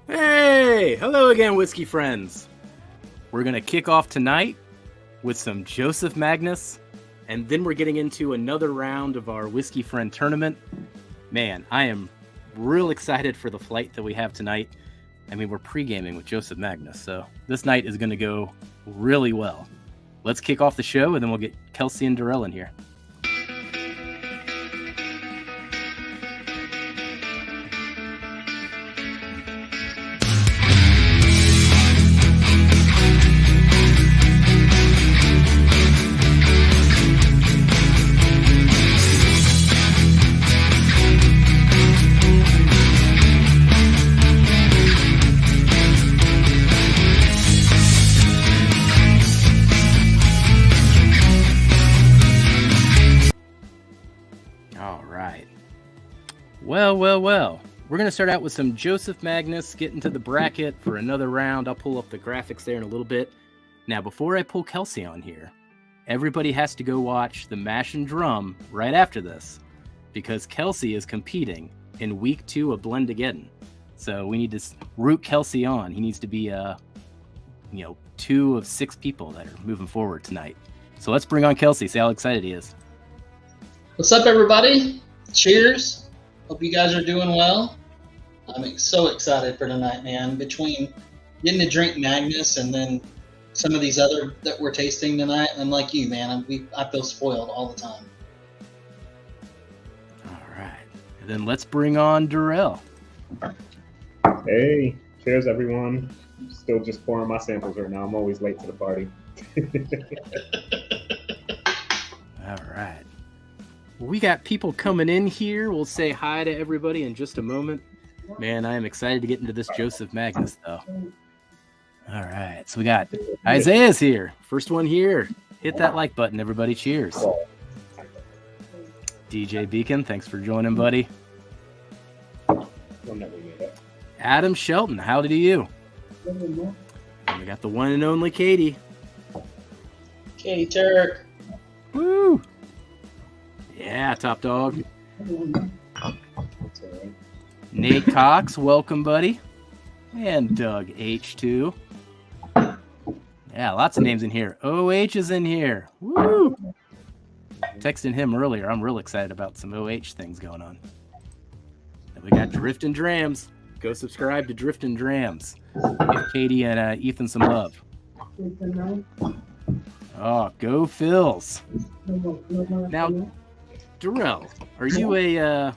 Hey, hello again, whiskey friends. We're going to kick off tonight with some Joseph Magnus, and then we're getting into another round of our Whiskey Friend tournament. Man, I am real excited for the flight that we have tonight. I mean, we're pre-gaming with Joseph Magnus, so this night is going to go really well. Let's kick off the show, and then we'll get Kelsey and Darrell in here. Well. We're going to start out with some Joseph Magnus, get into the bracket for another round. I'll pull up the graphics there in a little bit. Now, before I pull Kelsey on here, everybody has to go watch the Mash and Drum right after this, because Kelsey is competing in week 2 of Blendageddon. So we need to root Kelsey on. He needs to be, 2 of 6 people that are moving forward tonight. So let's bring on Kelsey, see how excited he is. What's up, everybody? Cheers. Hope you guys are doing well. I'm so excited for tonight, man. Between getting to drink Magnus and then some of these other that we're tasting tonight, and like you, man, I feel spoiled all the time. All right. And then let's bring on Darrell. Hey, cheers, everyone. Still just pouring my samples right now. I'm always late to the party. All right. We got people coming in here. We'll say hi to everybody in just a moment. Man, I am excited to get into this Joseph Magnus, though. All right, so we got Isaiah's here. First one here. Hit that like button, everybody. Cheers. DJ Beacon, thanks for joining, buddy. Adam Shelton, howdy to you. And we got the one and only Katie. Katie Turk. Woo! Yeah, top dog. Nate Cox, welcome, buddy. And Doug H2. Yeah, lots of names in here. OH is in here. Woo! Texting him earlier. I'm real excited about some OH things going on. And we got Drift and Drams. Go subscribe to Drift and Drams. Give Katie and Ethan some love. Oh, go Phils. Now, Darrell, are you a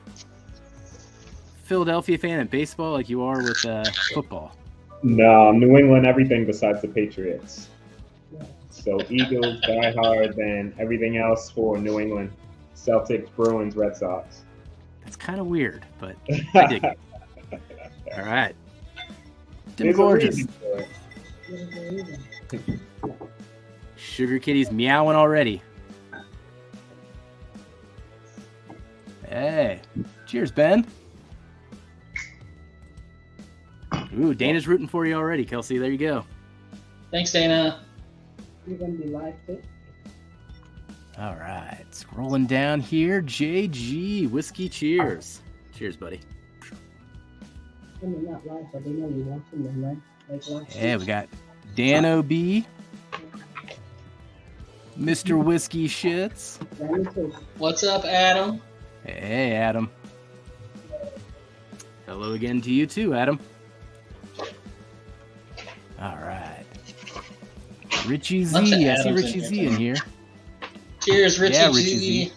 Philadelphia fan in baseball like you are with football? No, New England, everything besides the Patriots. So Eagles, Die Hard, then everything else for New England. Celtics, Bruins, Red Sox. That's kind of weird, but I dig it. All right. Dim Gorgeous. Sugar Kitty's meowing already. Hey, cheers, Ben. Ooh, Dana's rooting for you already, Kelsey. There you go. Thanks, Dana. You're going to be live too? All right, scrolling down here. JG, whiskey, cheers. Cheers, buddy. I mean, not live, but they know you watching them, right? Like last Yeah, we got Dan O.B., Mr. Whiskey Shits. What's up, Adam? Hey, Adam. Hello again to you too, Adam. All right. Richie Z. I see Richie Z in here. Cheers, Richie, yeah, Richie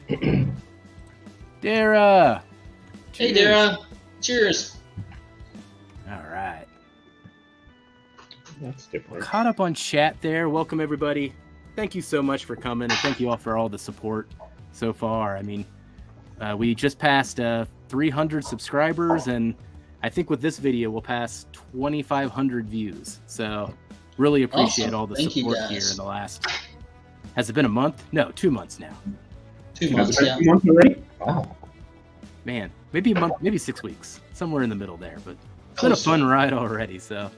Z. Dara. Hey, Dara. Cheers. All right. That's different. Caught up on chat there. Welcome, everybody. Thank you so much for coming, and thank you all for all the support so far. I mean, we just passed 300 subscribers, and I think with this video, we'll pass 2,500 views. So really appreciate all the support here in the last... Has it been a month? No, 2 months now. 2 months, yeah. 2 months already? Oh. Man, maybe a month, maybe 6 weeks. Somewhere in the middle there, but it's been a fun ride already, so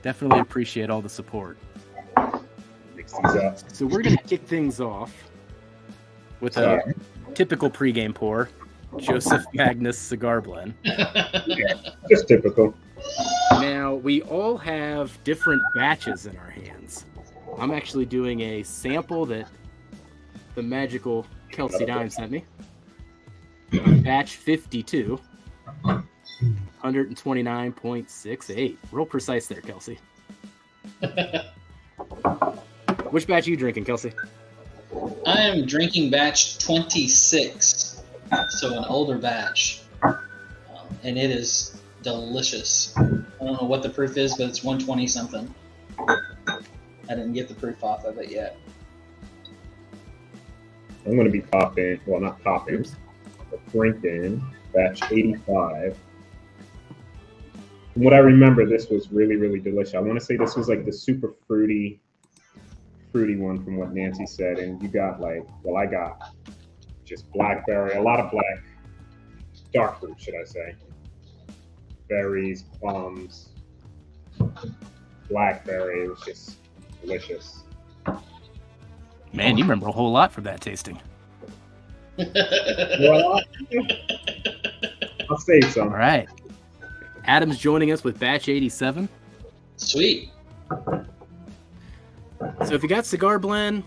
definitely appreciate all the support. So we're going to kick things off with a typical pregame pour. Joseph Magnus Cigar Blend. Just typical. Now, we all have different batches in our hands. I'm actually doing a sample that the magical Kelsey Dime sent me. Batch 52. 129.68. Real precise there, Kelsey. Which batch are you drinking, Kelsey? I am drinking batch 26, so an older batch, and it is delicious. I don't know what the proof is, but it's 120 something. I didn't get the proof off of it yet. I'm going to be popping, well, not popping, but drinking batch 85. From what I remember, this was really, really delicious. I want to say this was like the super fruity one from what Nancy said. And you got like, well, I got just blackberry, a lot of black, dark fruit, should I say. Berries, plums, blackberry. It was just delicious. Man, you remember a whole lot from that tasting. Well, I'll save some. All right. Adam's joining us with batch 87. Sweet. So if you got Cigar Blend,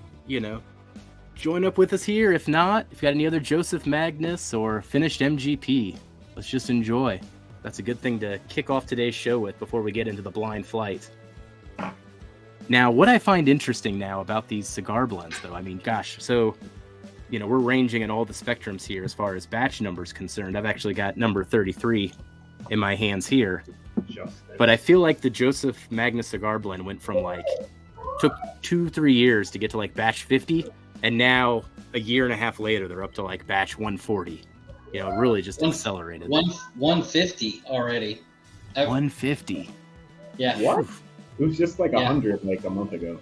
join up with us here. If not, if you got any other Joseph Magnus or finished MGP, let's just enjoy. That's a good thing to kick off today's show with before we get into the blind flight. Now, what I find interesting now about these cigar blends, though, I mean, gosh, so, we're ranging in all the spectrums here as far as batch numbers concerned. I've actually got number 33 in my hands here. But I feel like the Joseph Magnus Cigar Blend went from took 2-3 years to get to batch 50, and now a year and a half later they're up to batch 140. Really just accelerated. 150 already. 150. Yeah. What? It was just 100 a month ago.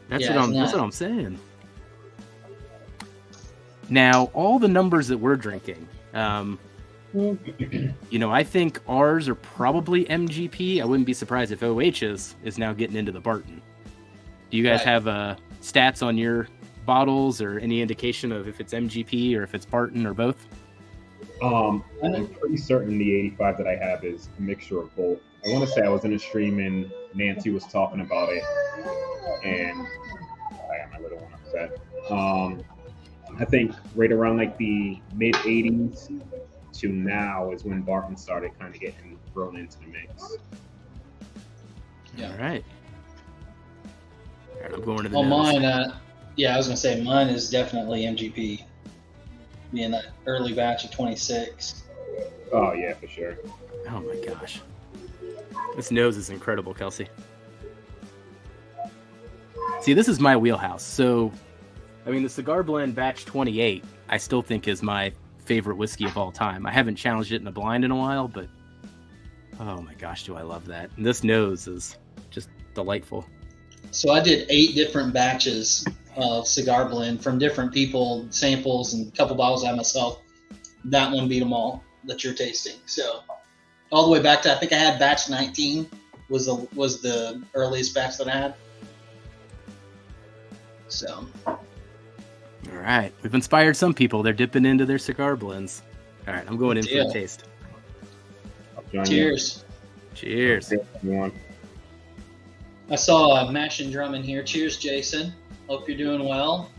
That's what I'm saying. Now, all the numbers that we're drinking, I think ours are probably MGP. I wouldn't be surprised if OH's is now getting into the Barton. Do you guys have stats on your bottles or any indication of if it's MGP or if it's Barton or both? I'm pretty certain the 85 that I have is a mixture of both. I want to say I was in a stream and Nancy was talking about it, and I got my little one upset. I think right around the mid 80s to now is when Barton started kind of getting thrown into the mix. Yeah. All right. I'm going to the Well, nose. mine, I was going to say mine is definitely MGP. Being that early batch of 26. Oh, yeah, for sure. Oh my gosh. This nose is incredible, Kelsey. See, this is my wheelhouse. So, the Cigar Blend batch 28, I still think is my favorite whiskey of all time. I haven't challenged it in a blind in a while, but oh my gosh, do I love that. And this nose is just delightful. So I did 8 different batches of Cigar Blend from different people, samples, and a couple bottles I myself. That one beat them all that you're tasting. So all the way back to, I think I had batch 19 was the earliest batch that I had. So. All right. We've inspired some people. They're dipping into their cigar blends. All right. I'm going in for a taste. Cheers. Cheers. I saw Mash and Drum in here. Cheers, Jason. Hope you're doing well.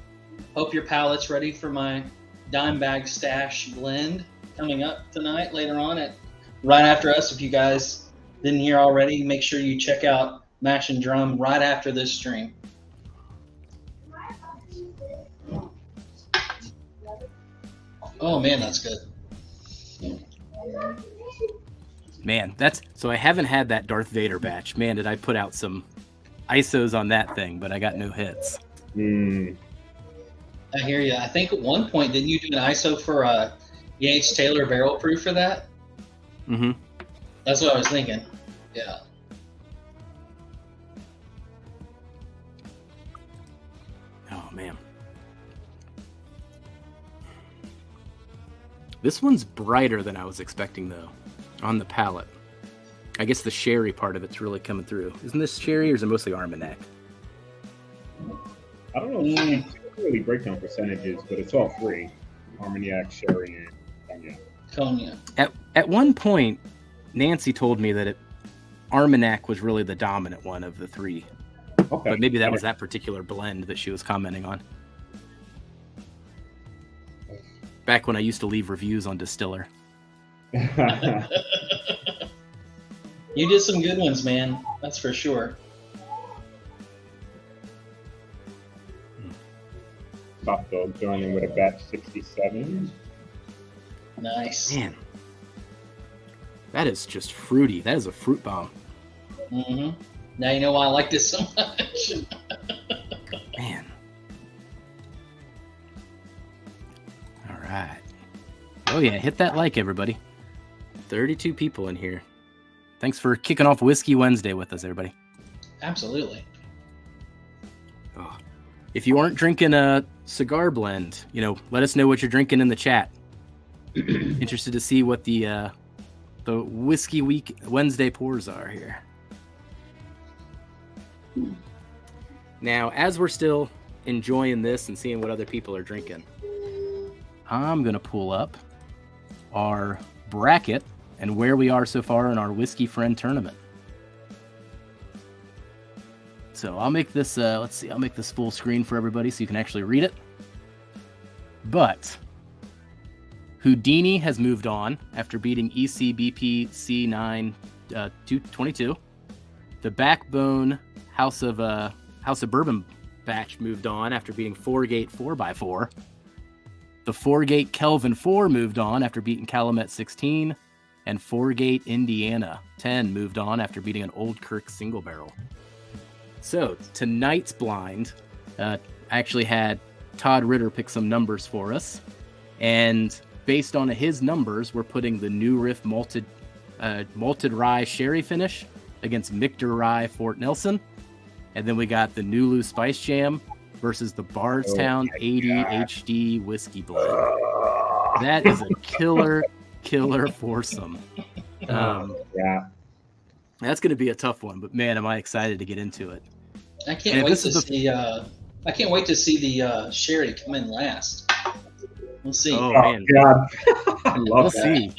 Hope your palate's ready for my Dime Bag Stash blend coming up tonight later on right after us. If you guys didn't hear already, make sure you check out Mash and Drum right after this stream. Oh man, that's good. Man, so I haven't had that Darth Vader batch. Man, did I put out some ISOs on that thing, but I got no hits. I hear you. I think at one point, didn't you do an ISO for a Yates Taylor barrel proof for that? Mm-hmm. That's what I was thinking. Yeah. Oh man. This one's brighter than I was expecting, though, on the palate. I guess the sherry part of it's really coming through. Isn't this sherry, or is it mostly Armagnac? I don't know. It doesn't really break down percentages, but it's all three. Armagnac, sherry, and cognac. Cognac. At one point, Nancy told me that Armagnac was really the dominant one of the three. Okay. But maybe that was that particular blend that she was commenting on. Back when I used to leave reviews on Distiller. You did some good ones, man. That's for sure. Top Dog joining with a batch 67. Nice. Man. That is just fruity. That is a fruit bomb. Mm-hmm. Now you know why I like this so much. Man. All right. Oh, yeah. Hit that like, everybody. 32 people in here. Thanks for kicking off Whiskey Wednesday with us, everybody. Absolutely. Oh. If you aren't drinking a cigar blend, let us know what you're drinking in the chat. Interested to see what the Whiskey Week Wednesday pours are here. Now, as we're still enjoying this and seeing what other people are drinking, I'm going to pull up our bracket and where we are so far in our Whiskey Friend tournament. So I'll make this, I'll make this full screen for everybody so you can actually read it. But Houdini has moved on after beating ECBP C9 222. The Backbone House of Bourbon batch moved on after beating Foregate 4x4. The Foregate Kelvin 4 moved on after beating Calumet 16. And Foregate Indiana 10 moved on after beating an Old Kirk single barrel. So tonight's blind, I actually had Todd Ritter pick some numbers for us. And based on his numbers, we're putting the New Riff malted rye sherry finish against Michter Rye Fort Nelson. And then we got the Nulu Spice Jam versus the Bardstown 80 HD Whiskey Blend. That is a killer foursome. Yeah. That's going to be a tough one, but man, am I excited to get into it. I can't wait to see. I can't wait to see the sherry come in last. We'll see. Oh man, God. I love we'll that. see.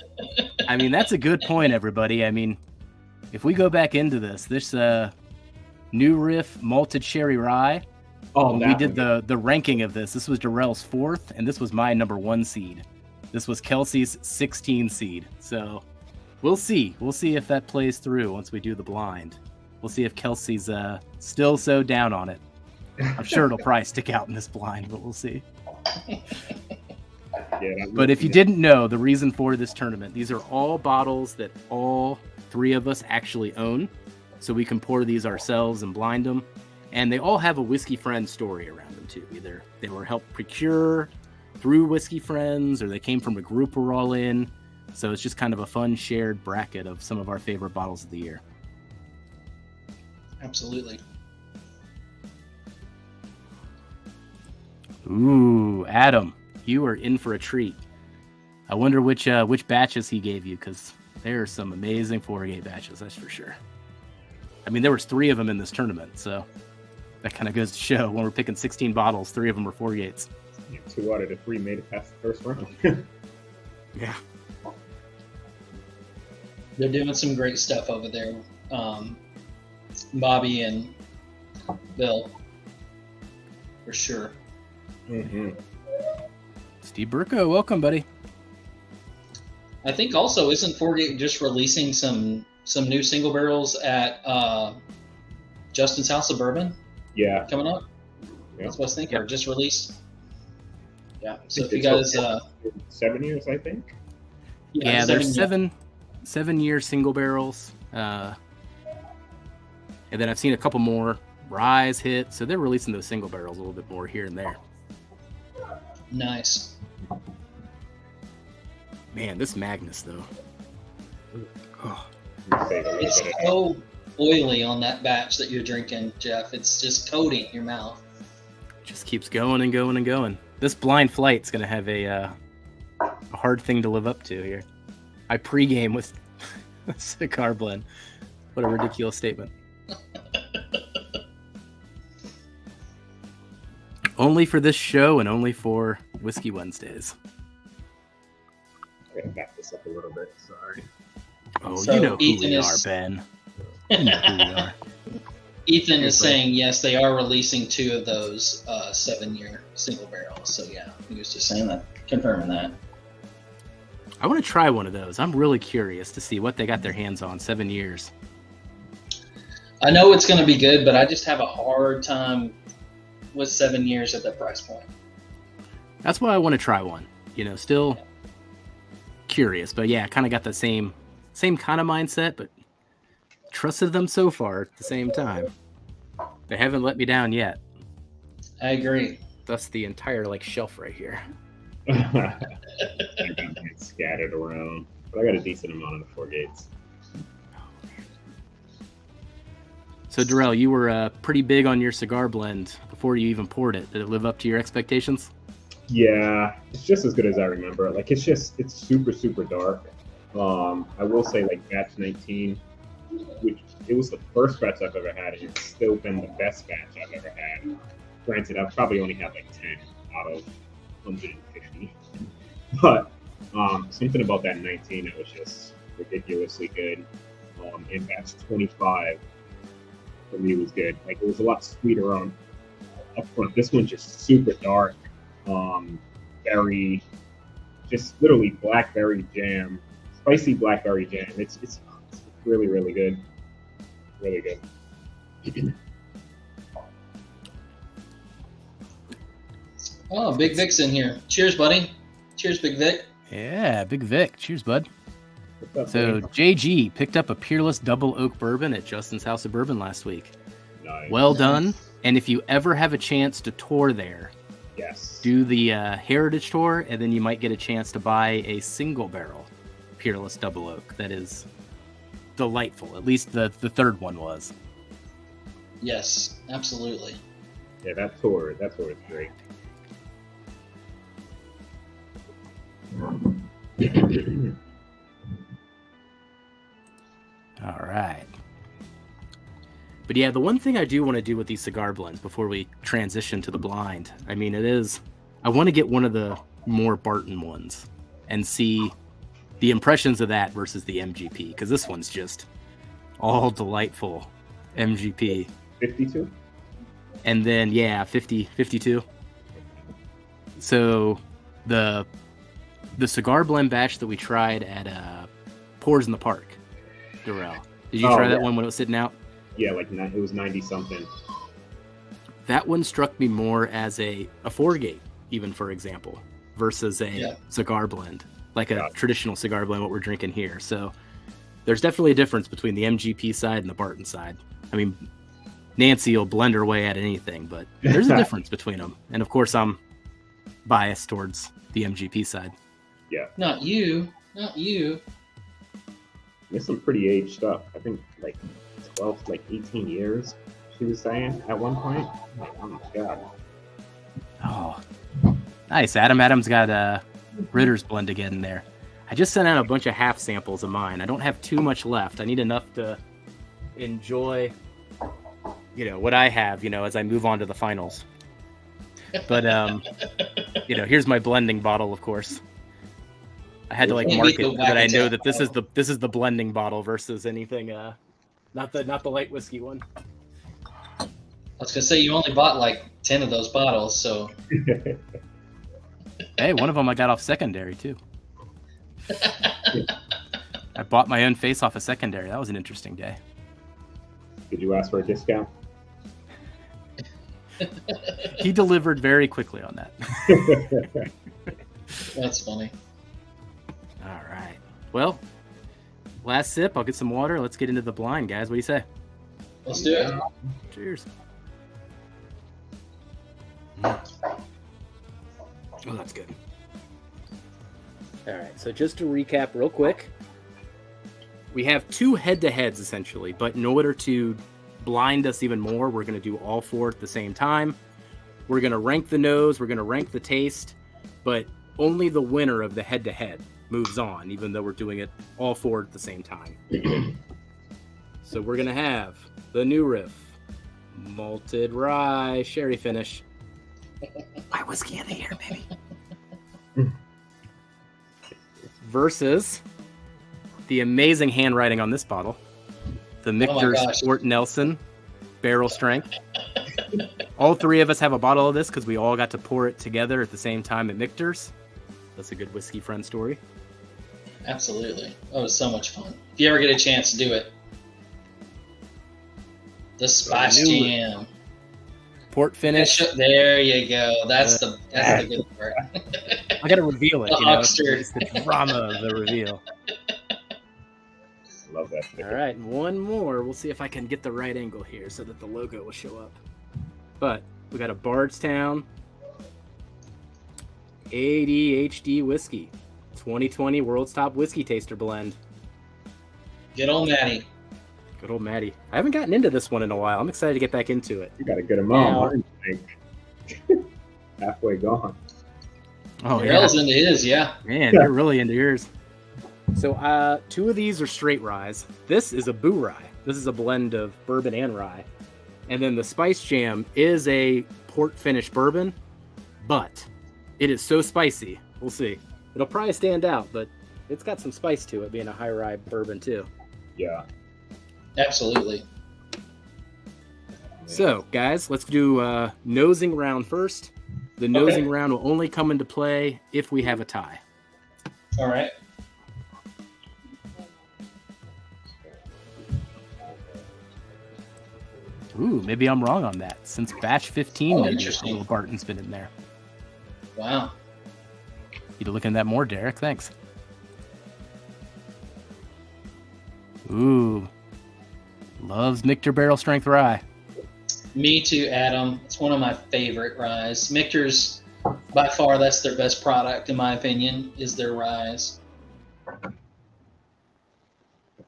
I mean, that's a good point, everybody. I mean, if we go back into this New Riff malted sherry rye. We did the ranking of this. This was Darrell's 4th, and this was my number 1 seed. This was Kelsey's 16 seed. So we'll see. We'll see if that plays through once we do the blind. We'll see if Kelsey's still so down on it. I'm sure it'll probably stick out in this blind, but we'll see. But if you didn't know, the reason for this tournament, these are all bottles that all 3 of us actually own. So we can pour these ourselves and blind them. And they all have a Whiskey Friend story around them, too. Either they were helped procure through Whiskey Friends, or they came from a group we're all in. So it's just kind of a fun shared bracket of some of our favorite bottles of the year. Absolutely. Ooh, Adam, you are in for a treat. I wonder which batches he gave you, because there are some amazing Foregate batches, that's for sure. I mean, there was 3 of them in this tournament, so that kind of goes to show when we're picking 16 bottles, 3 of them were Foregates. 2 out of the 3 made it past the first round. Yeah. They're doing some great stuff over there. Bobby and Bill, for sure. Mm-hmm. Steve Burko, welcome, buddy. I think also isn't Foregate just releasing some new single barrels at Justin's House of Bourbon? Yeah. Coming up? Yeah. That's what I was thinking. Yep. Or just released? Yeah. So if you It's guys... 7 years, I think. Yeah, there's 7-year single barrels. And then I've seen a couple more Rise hit, so they're releasing those single barrels a little bit more here and there. Nice. Man, this Magnus, though. Oh. It's so oily on that batch that you're drinking, Jeff. It's just coating your mouth. Just keeps going and going and going. This blind flight's going to have a hard thing to live up to here. I pregame with a cigar blend. What a ridiculous statement. Only for this show and only for Whiskey Wednesdays. Gotta back this up a little bit. Sorry. Oh, So you know who Ethan we is- are, Ben. You know who we are. Ethan is Here's my- saying yes, they are releasing 2 of those 7-year single barrels. So yeah, he was just saying that, confirming that. I want to try one of those. I'm really curious to see what they got their hands on. 7 years. I know it's going to be good, but I just have a hard time with 7 years at that price point. That's why I want to try one. You know, still curious, but yeah, kind of got the same kind of mindset, but trusted them so far at the same time. They haven't let me down yet. I agree. That's the entire like shelf right here. I got mine scattered around, but I got a decent amount of the 4 gates. So Darrell, you were pretty big on your cigar blend before you even poured it. Did it live up to your expectations? Yeah, it's just as good as I remember. Like it's super, super dark. I will say like batch 19, which it was the first batch I've ever had, and it's still been the best batch I've ever had. Granted, I've probably only had like 10 out of 150. But something about that 19 that was just ridiculously good. And batch 25 for me was good. Like it was a lot sweeter on up front. This one's just super dark. Berry, just literally blackberry jam, spicy blackberry jam. It's really, really good. Really good. Oh, Big Vic's in here. Cheers, buddy. Cheers, Big Vic. Yeah, Big Vic. Cheers, bud. What's up, So man? JG picked up a Peerless Double Oak Bourbon at Justin's House of Bourbon last week. Nice. Well Nice. done. And if you ever have a chance to tour there, Yes. do the Heritage Tour, and then you might get a chance to buy a single barrel Peerless Double Oak. That is delightful. At least the third one was. Yes, absolutely. Yeah, that tour is great. All right. But yeah, the one thing I do want to do with these cigar blends before we transition to the blind, I mean, I want to get one of the more Barton ones and see the impressions of that versus the MGP, because this one's just all delightful MGP. 52? And then, yeah, 52. So the cigar blend batch that we tried at Pours in the Park, Darrell. Did you try that one when it was sitting out? Yeah, like it was 90 something. That one struck me more as a 4-gate, even for example, versus a cigar blend, like a traditional cigar blend, what we're drinking here. So there's definitely a difference between the MGP side and the Barton side. I mean, Nancy will blend her way at anything, but there's a difference between them. And of course, I'm biased towards the MGP side. Yeah. Not you. Not you. There's some pretty aged stuff. I think like 12, like 18 years, she was saying at one point. Like, oh my God. Oh, nice. Adam Adams got a Ritter's blend again in there. I just sent out a bunch of half samples of mine. I don't have too much left. I need enough to enjoy, what I have, as I move on to the finals. But, here's my blending bottle, of course. I had to mark it that I know that this is the blending bottle versus anything, not the light whiskey one. I was gonna say you only bought like 10 of those bottles, so Hey, one of them I got off secondary too. I bought my own face off a secondary. That was an interesting day. Did you ask for a discount? He delivered very quickly on that. that's funny. All right. Well, last sip. I'll get some water. Let's get into the blind, guys. What do you say? Let's do it. Cheers. Oh, that's good. All right. So just to recap real quick, we have 2 head-to-heads essentially, but in order to blind us even more, we're going to do all 4 at the same time. We're going to rank the nose. We're going to rank the taste, but only the winner of the head-to-head moves on, even though we're doing it all 4 at the same time. So we're going to have the New Riff Malted Rye Sherry Finish. My whiskey in the air, baby. versus the amazing handwriting on this bottle, the Michter's Fort Nelson barrel strength. All three of us have a bottle of this because we all got to pour it together at the same time at Michter's. That's a good whiskey friend story. Absolutely. That was so much fun. If you ever get a chance to do it. The Spice Jam. Port finish. There you go. That's the good part. I gotta reveal it. It's the drama of the reveal. Love that. All right, one more. We'll see if I can get the right angle here so that the logo will show up. But we got a Bardstown ADHD whiskey, 2020 World's Top Whiskey Taster Blend. Good old Maddie. Good old Maddie. I haven't gotten into this one in a while. I'm excited to get back into it. You got a good amount. Like halfway gone. Oh, Darrell's into his, yeah. Man, you're really into yours. So 2 of these are straight ryes. This is a Boo Rye. This is a blend of bourbon and rye. And then the Spice Jam is a port finish bourbon, but it is so spicy. We'll see. It'll probably stand out, but it's got some spice to it, being a high rye bourbon too. Yeah. Absolutely. So, guys, let's do nosing round first. The nosing round will only come into play if we have a tie. All right. Ooh, maybe I'm wrong on that. Since batch 15, maybe a interesting. little Barton's been in there. Wow. Need to look into that more, Derek. Thanks. Ooh. Loves Michter Barrel Strength Rye. Me too, Adam. It's one of my favorite ryes. Michter's, by far, that's their best product, in my opinion, is their ryes.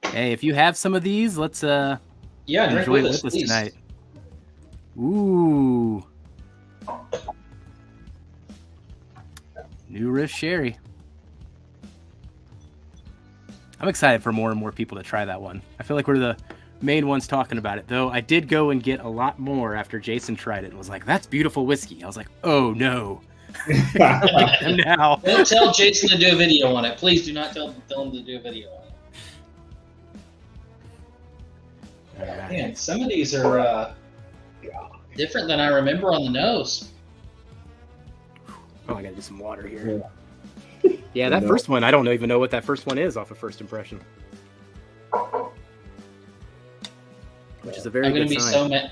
Hey, if you have some of these, let's drink enjoy it with us please. tonight. Ooh. New Riff Sherry. I'm excited for more and more people to try that one. I feel like we're the main ones talking about it, though. I did go and get a lot more after Jason tried it and was like, that's beautiful whiskey. I was like, oh no. I like them now. Don't tell Jason to do a video on it. Please do not tell him to do a video on it. Man, some of these are different than I remember on the nose. Oh, I gotta do some water here. Yeah, that first one, I don't even know what that first one is off of first impression. Which is a very good sign.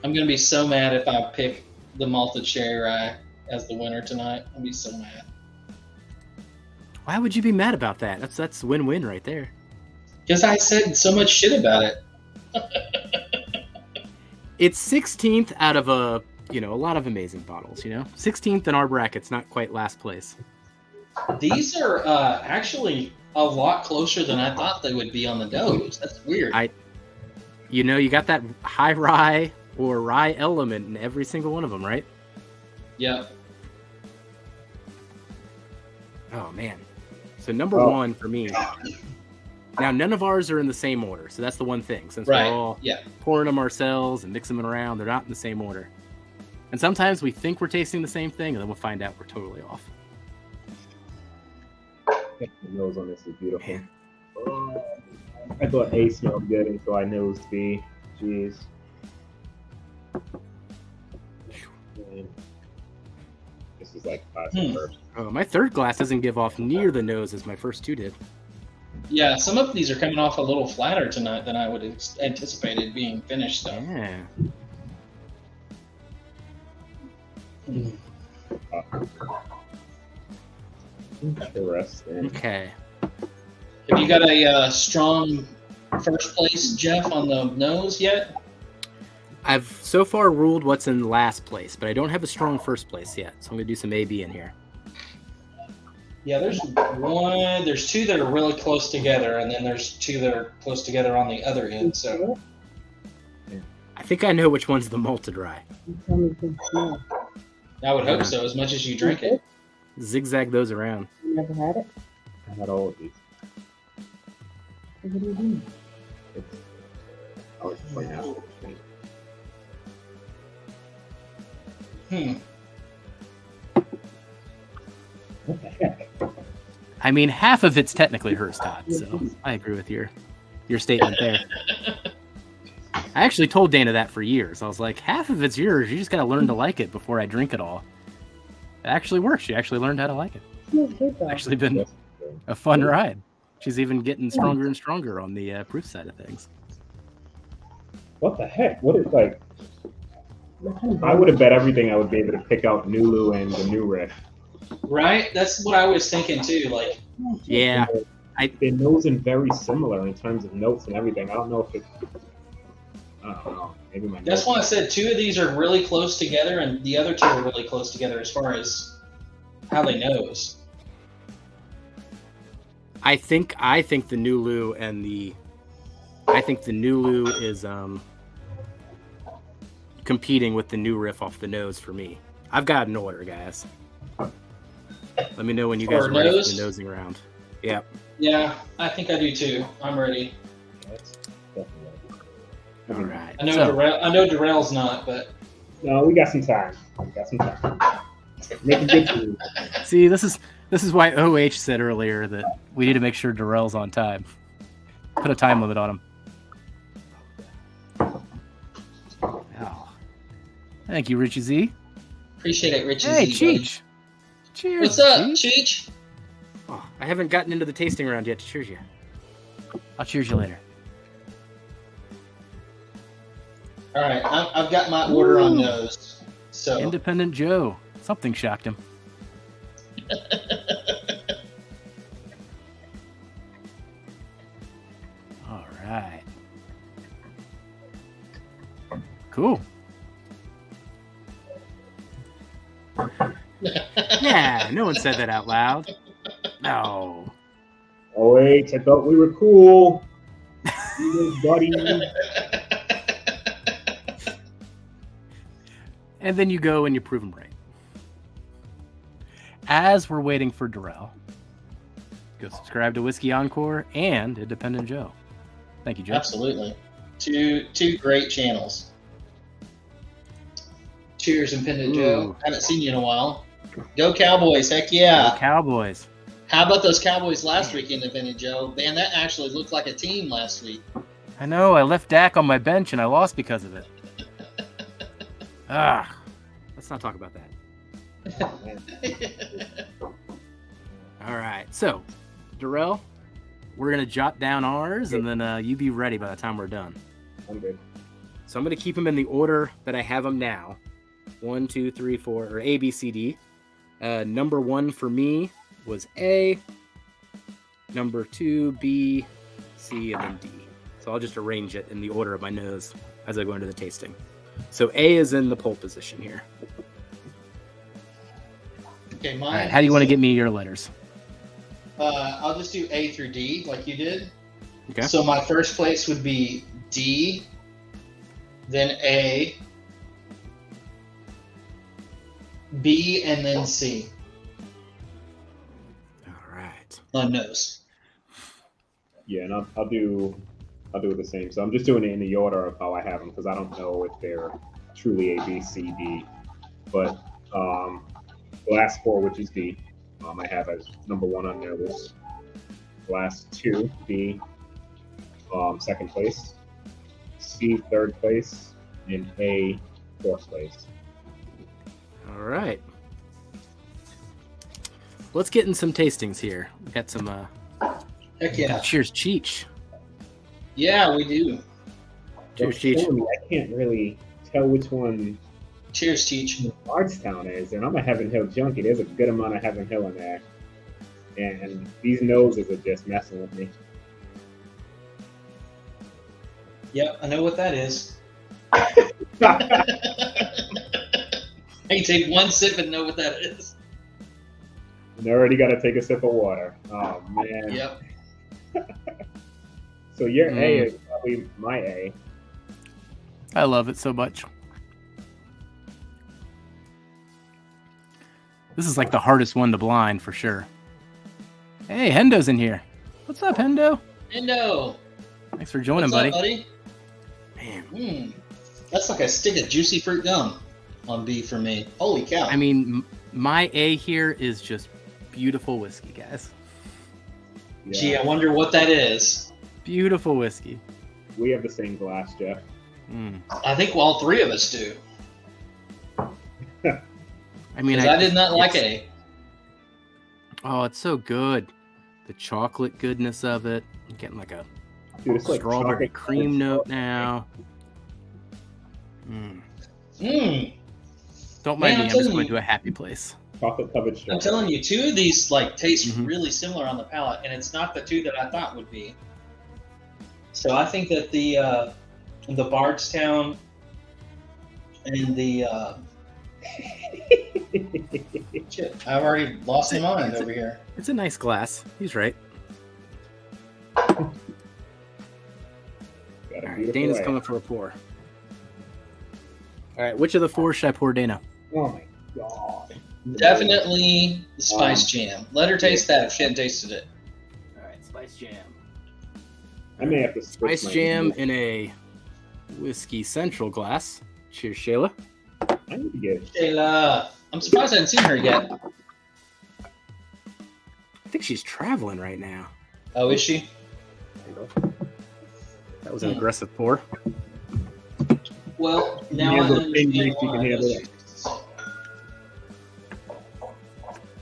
I'm gonna be so mad if I pick the malted cherry rye as the winner tonight. I'll be so mad. Why would you be mad about that? That's win-win right there. Because I said so much shit about it. It's 16th out of a lot of amazing bottles, 16th in our bracket's not quite last place. These are actually a lot closer than I thought they would be on the nose. That's weird. You got that high rye or rye element in every single one of them, right? Yeah. Oh, man. So number one for me. Now, none of ours are in the same order, so that's the one thing. Since we're all pouring them ourselves and mixing them around, they're not in the same order. And sometimes we think we're tasting the same thing, and then we'll find out we're totally off. The nose on this is beautiful. I thought A smelled good until I nosed B. Jeez. Man. This is like classic first. Oh, my third glass doesn't give off near the nose as my first two did. Yeah, some of these are coming off a little flatter tonight than I would have anticipated being finished. So. Yeah. Interesting. Okay. Have you got a strong first place, Jeff, on the nose yet? I've so far ruled what's in last place, but I don't have a strong first place yet. So I'm going to do some A-B in here. Yeah, there's two that are really close together, and then there's two that are close together on the other end. So I think I know which one's the malted rye. I would hope so, as much as you drink it. Zigzag those around. You never had it? I had all of these. What do you do? I was just like, now. Hmm. What the heck? I mean, half of it's technically hers, Todd. So I agree with your statement there. I actually told Dana that for years. I was like, half of it's yours. You just got to learn to like it before I drink it all. It actually works. She actually learned how to like it. It's actually been a fun ride. She's even getting stronger and stronger on the proof side of things. What the heck? What is like? I would have bet everything I would be able to pick out Nulu and the new riff. Right? That's what I was thinking too. Like, Yeah. Their nose and very similar in terms of notes and everything. I don't know if it. I don't know. Maybe my. That's why I said 2 of these are really close together, and the other 2 are really close together as far as how they nose. I think the Nulu and the Nulu is competing with the new riff off the nose for me. I've got an order, guys. Let me know when you guys are ready for the nosing round. Yeah. Yeah, I think I do too. I'm ready. All right. I know Darrell's not, but no, we got some time. Make a good move. See, this is why OH said earlier that we need to make sure Darrell's on time. Put a time limit on him. Oh. Thank you, Richie Z. Appreciate it, Richie Hey, Z. Cheech. Cheers. What's up, Cheech? Oh, I haven't gotten into the tasting round yet to cheers you. I'll cheers you later. All right, I've got my order on nose. So Independent Joe. Something shocked him. All right. Cool. Yeah, no one said that out loud. No. Oh wait, I thought we were cool. Buddy. And then you go and you prove them right. As we're waiting for Darrell, go subscribe to Whiskey Encore and Independent Joe. Thank you, Joe. Absolutely. Two great channels. Cheers, Independent Joe. Haven't seen you in a while. Go Cowboys, heck yeah. Go Cowboys. How about those Cowboys last week, Independent Joe? Man, that actually looked like a team last week. I know, I left Dak on my bench and I lost because of it. Let's not talk about that. All right, so Darrell, we're gonna jot down ours, and then you be ready by the time we're done. I'm good. So I'm gonna keep them in the order that I have them now: 1, 2, 3, 4, or A, B, C, D. Number 1 for me was A. Number 2, B, C, and then D. So I'll just arrange it in the order of my nose as I go into the tasting. So A is in the pole position here. Okay, mine. All right, how do you want to get me your letters? I'll just do A through D like you did. Okay. So my first place would be D, then A, B, and then C. All right. On nose. Yeah, and I'll do it the same. So I'm just doing it in the order of how I have them because I don't know if they're truly A, B, C, D. But the last 4, which is D, I have as number 1 on there. This last 2, B, second place, C, third place, and A, fourth place. All right. Let's get in some tastings here. We got some. Heck yeah. Cheers, Cheech. Yeah, we do. Cheers, Cheech. I can't really tell which one Cheers, Cheech. Bardstown is, and I'm a Heaven Hill junkie. There's a good amount of Heaven Hill in there. And these noses are just messing with me. Yep, I know what that is. Hey, take one sip and know what that is. And I already got to take a sip of water. Oh, man. Yep. So your A is probably my A. I love it so much. This is like the hardest one to blind for sure. Hey, Hendo's in here. What's up, Hendo? Hendo. Thanks for joining, What's buddy. up, buddy? Man. That's like a stick of juicy fruit gum on B for me. Holy cow. I mean, my A here is just beautiful whiskey, guys. Yeah. Gee, I wonder what that is. Beautiful whiskey. We have the same glass, Jeff. Mm. I think all three of us do. I mean, Because I did not like it's- it. Oh, it's so good. The chocolate goodness of it. I'm getting like a Dude, it's like strawberry chocolate cream covered note strawberry. now. Mm. Mm. Don't Man, mind I'm me. I'm just telling going you. to a happy place. Chocolate covered I'm strawberry. telling you, two of these like taste Mhm. really similar on the palate, and it's not the two that I thought would be. So I think that the Bardstown and the shit, I've already lost my mind over here. It's a nice glass. He's right. Got a All right, beautiful Dana's eye. coming for a pour. All right, which of the four should I pour Dana? Oh my god. Definitely the spice jam. Let her taste that if she hadn't tasted it. All right, spice jam. I may have to switch Spice my jam nose. in a whiskey central glass. Cheers, Shayla. I need to get Shayla, I'm surprised I hadn't seen her yet. I think she's traveling right now. Oh, is she? That was an aggressive pour. Well, now I handle understand fingers, you can why. handle it.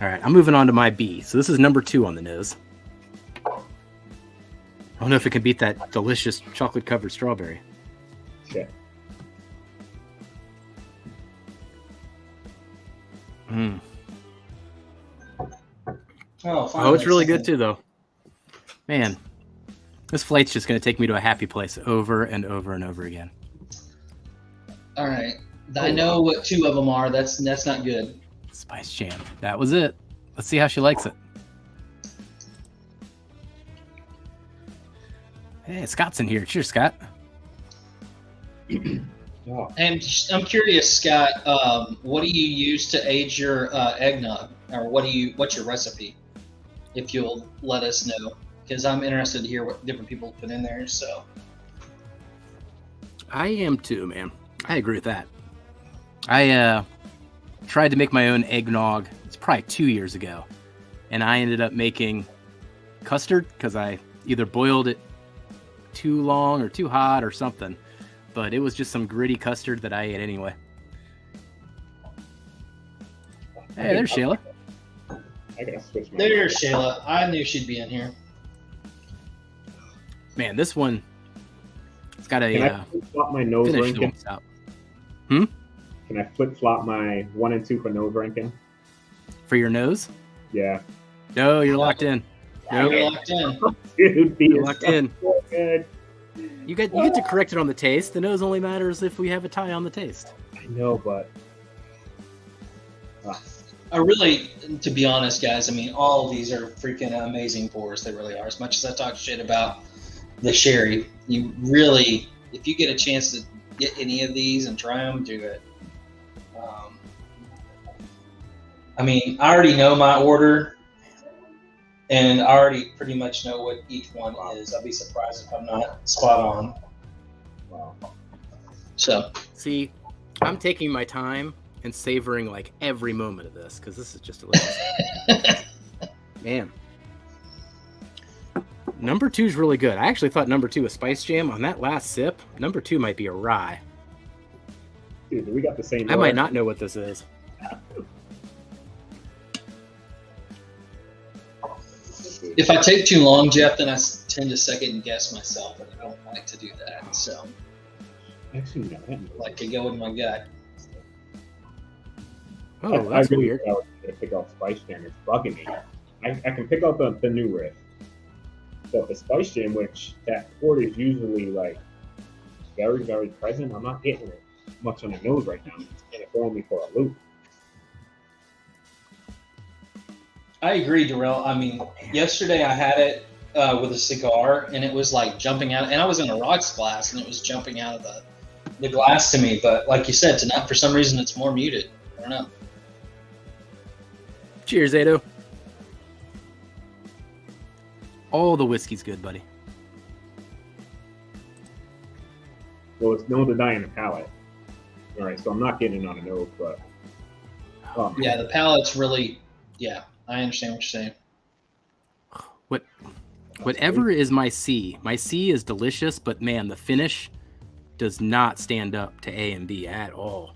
All right, I'm moving on to my B. So this is number 2 on the nose. I don't know if it can beat that delicious chocolate-covered strawberry. shit. Mm. Oh, It's really good too, though. Man, this flight's just going to take me to a happy place over and over and over again. All right, I know what two of them are. That's not good. Spice jam. That was it. Let's see how she likes it. Hey, Scott's in here. Cheers, Scott. Oh, And I'm curious, Scott. What do you use to age your eggnog, or what's your recipe? If you'll let us know, because I'm interested to hear what different people put in there. So I am too, man. I agree with that. I tried to make my own eggnog. It's probably 2 years ago. And I ended up making custard because I either boiled it too long or too hot or something. But it was just some gritty custard that I ate anyway. Hey, there's Shayla. I gotta switch my there's Shayla. I knew she'd be in here. Man, this one, it's got Can a I flip flop my nose finish ranking? that out. Can I flip flop my 1 and 2 for nose ranking? For your nose? Yeah. No, you're locked in. Nope. You're locked in. Dude, he You're is locked in. so good. You get to correct it on the taste. The nose only matters if we have a tie on the taste. I know, but I really, to be honest, guys, I mean, all of these are freaking amazing pours. They really are. As much as I talk shit about the sherry, you really, if you get a chance to get any of these and try them, do it. I mean, I already know my order, and I already pretty much know what each one is. I'd be surprised if I'm not spot on. wow. So, See, I'm taking my time and savoring like every moment of this because this is just delicious. Man. Number 2 is really good. I actually thought number 2 was spice jam. On that last sip, number 2 might be a rye. Dude, we got the same. I might order. not know what this is. if I take too long, Jeff, then I tend to second guess myself, and I don't like to do that. So, Actually, no, I didn't know. I like to go with my gut. Oh, that's I really weird. I was gonna pick out spice jam. It's bugging me. I can pick out the new riff, but the spice jam, which that port is usually like very, very present. I'm not getting it much on the nose right now, and it's throwing me for a loop. I agree, Darrell. I mean, yesterday I had it with a cigar, and it was like jumping out. And I was in a rocks glass, and it was jumping out of the glass to me. But like you said, tonight for some reason it's more muted. I don't know. Cheers, Ado. All the whiskey's good, buddy. Well, it's no denying the palate. All right, so I'm not getting it on the nose, but oh, Yeah, the palate's really. Yeah, I understand what you're saying. What Whatever is my C is delicious, but man, the finish does not stand up to A and B at all.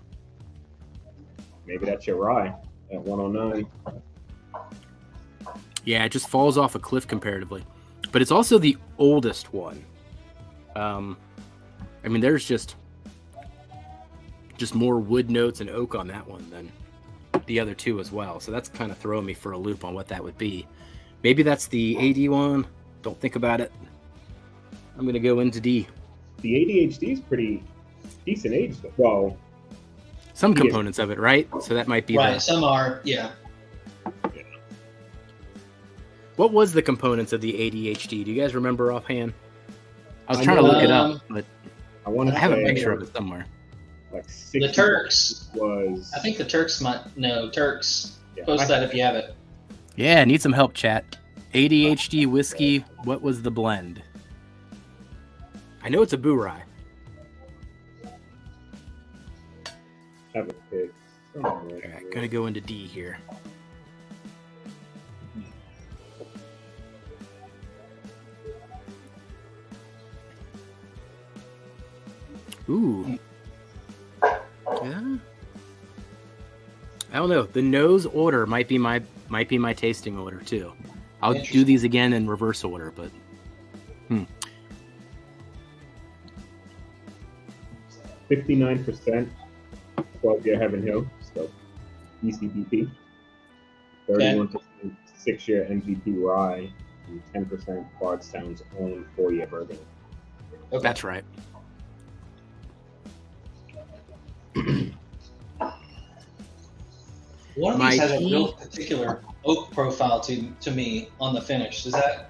Maybe that's your rye at 109. Yeah, it just falls off a cliff comparatively. But it's also the oldest one. I mean, there's just more wood notes and oak on that one than the other two as well. So that's kind of throwing me for a loop on what that would be. Maybe that's the AD one. Don't think about it. I'm going to go into D. The ADHD is pretty decent age. Well, some components of it, right? So that might be right. Some are, yeah. What was the components of the ADHD? Do you guys remember offhand? I was trying to look it up, but I have a picture of it somewhere. Like the Turks was. I think the Turks might know. Turks, post that if you have it. Yeah, need some help, chat. ADHD whiskey. What was the blend? I know it's a Boo-Rye. Have a pick. All right, gonna go into D here. Ooh. Yeah. I don't know. The nose order might be my tasting order too. I'll do these again in reverse order, but 59% 12-year Heaven Hill, so ECBP. 31% 6-year MVP rye, and 10% Bardstown's own 4-year bourbon. Okay. That's right. One of these has a real particular oak profile to me on the finish. Is that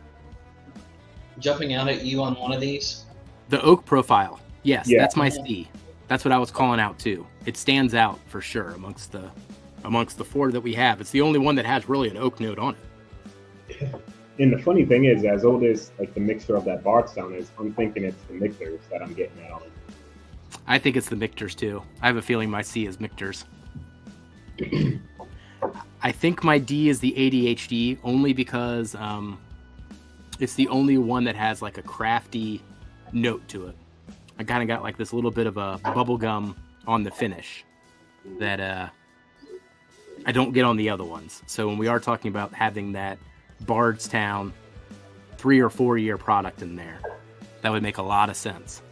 jumping out at you on one of these? The oak profile. Yes, that's my C. That's what I was calling out too. It stands out for sure amongst the four that we have. It's the only one that has really an oak note on it. And the funny thing is, as old as like the mixture of that Bardstown is, I'm thinking it's the Michter's that I'm getting out. I think it's the Michter's too. I have a feeling my C is Michter's. I think my D is the ADHD only because it's the only one that has like a crafty note to it. I kind of got like this little bit of a bubble gum on the finish that I don't get on the other ones. So when we are talking about having that Bardstown 3 or 4 year product in there, that would make a lot of sense.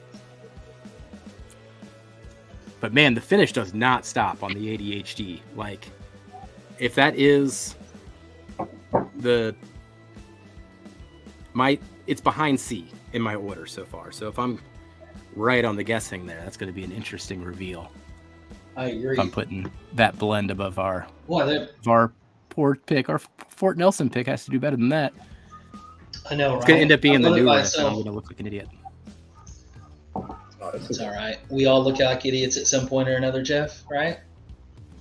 But man, the finish does not stop on the ADHD. Like, if that is it's behind C in my order so far. So if I'm right on the guessing there, that's going to be an interesting reveal. I agree. If I'm putting that blend above our port pick. Our Fort Nelson pick has to do better than that. I know, right? It's going to end up being the new one, so I'm going to look like an idiot. It's all right. We all look like idiots at some point or another, Jeff, right?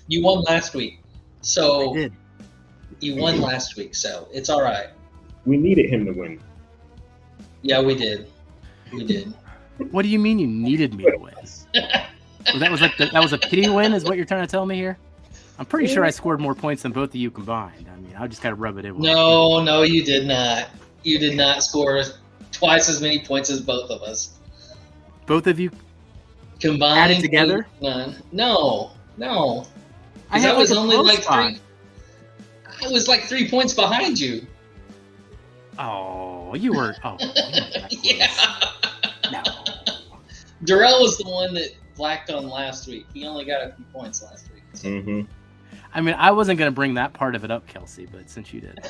You won last week. So I did. You won last week, so it's all right. We needed him to win. Yeah, we did. We did. What do you mean you needed me to win? So that was a pity win, is what you're trying to tell me here? I'm pretty sure I scored more points than both of you combined. I mean, I'll just kind of rub it in. No, you did not. You did not score twice as many points as both of us. Both of you combined added together? No. I was only like three. I was like 3 points behind you. Oh, you were. Oh, yeah. No. Darrell was the one that blacked on last week. He only got a few points last week. So. Mm-hmm. I mean, I wasn't going to bring that part of it up, Kelsey, but since you did.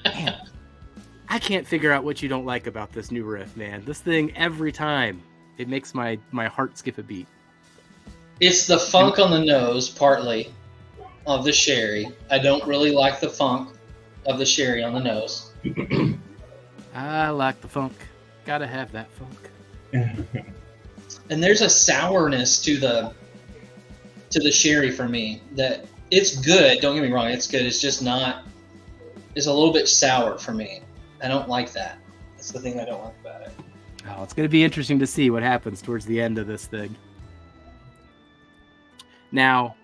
Man, I can't figure out what you don't like about this new riff, man. This thing, every time, it makes my heart skip a beat. It's the funk on the nose, partly, of the sherry. I don't really like the funk of the sherry on the nose. I like the funk. Gotta have that funk. And there's a sourness to the sherry for me that it's good. Don't get me wrong, it's good. It's just not. It's a little bit sour for me. I don't like that. That's the thing I don't like about it. Oh, it's gonna be interesting to see what happens towards the end of this thing. Now,